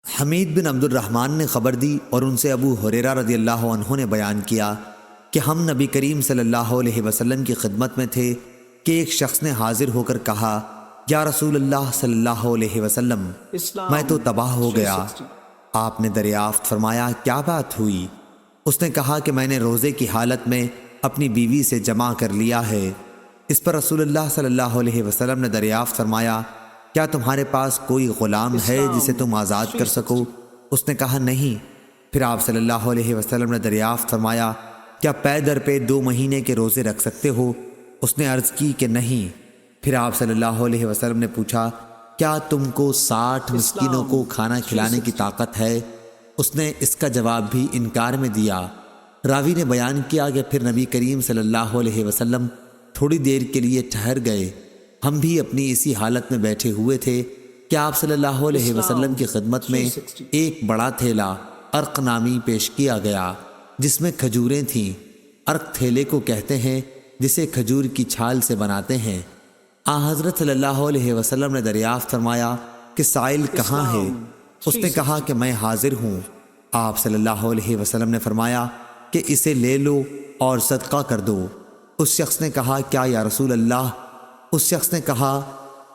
حمید بن عبد الرحمن نے خبر دی اور ان سے ابو ہریرہ رضی اللہ عنہ نے بیان کیا کہ ہم نبی کریم صلی اللہ علیہ وسلم کی خدمت میں تھے کہ ایک شخص نے حاضر ہو کر کہا، یا رسول اللہ صلی اللہ علیہ وسلم، میں تو تباہ ہو گیا۔ آپ نے دریافت فرمایا، کیا بات ہوئی؟ اس نے کہا کہ میں نے روزے کی حالت میں اپنی بیوی سے جمع کر لیا ہے۔ اس پر رسول اللہ صلی اللہ علیہ وسلم نے دریافت فرمایا، کیا تمہارے پاس کوئی غلام ہے جسے تم آزاد کر سکو؟ اس نے کہا نہیں۔ پھر آپ صلی اللہ علیہ وسلم نے دریافت فرمایا، کیا پے در پے 2 مہینے کے روزے رکھ سکتے ہو؟ اس نے عرض کی کہ نہیں۔ پھر آپ صلی اللہ علیہ وسلم نے پوچھا، کیا تم کو 60 مسکینوں کو کھانا کھلانے کی طاقت ہے؟ اس نے اس کا جواب بھی انکار میں دیا۔ راوی نے بیان کیا کہ پھر نبی کریم صلی اللہ علیہ وسلم تھوڑی دیر کے لیے ٹھہر گئے۔ ہم بھی اپنی اسی حالت میں بیٹھے ہوئے تھے کہ آپ صلی اللہ علیہ وسلم کی خدمت میں ایک بڑا تھیلا عرق نامی پیش کیا گیا جس میں کھجوریں تھیں۔ عرق تھیلے کو کہتے ہیں جسے کھجور کی چھال سے بناتے ہیں۔ حضرت صلی اللہ علیہ وسلم نے دریافت فرمایا کہ سائل کہاں ہے؟ اس نے کہا کہ میں حاضر ہوں۔ آپ صلی اللہ علیہ وسلم نے فرمایا کہ اسے لے لو اور صدقہ کر دو۔ اس شخص نے کہا، کیا یا رسول اللہ؟ اس شخص نے کہا،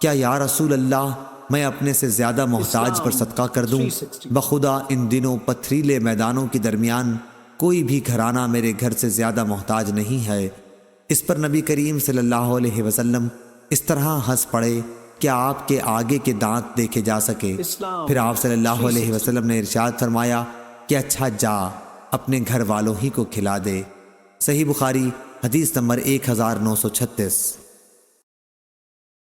کیا یا رسول اللہ میں اپنے سے زیادہ محتاج پر صدقہ کر دوں؟ بخدا ان دنوں پتھریلے میدانوں کے درمیان کوئی بھی گھرانہ میرے گھر سے زیادہ محتاج نہیں ہے۔ اس پر نبی کریم صلی اللہ علیہ وسلم اس طرح ہنس پڑے کہ آپ کے آگے کے دانت دیکھے جا سکے۔ پھر آپ صلی اللہ علیہ وسلم نے ارشاد فرمایا کہ اچھا جا، اپنے گھر والوں ہی کو کھلا دے۔ صحیح بخاری حدیث نمبر 1936۔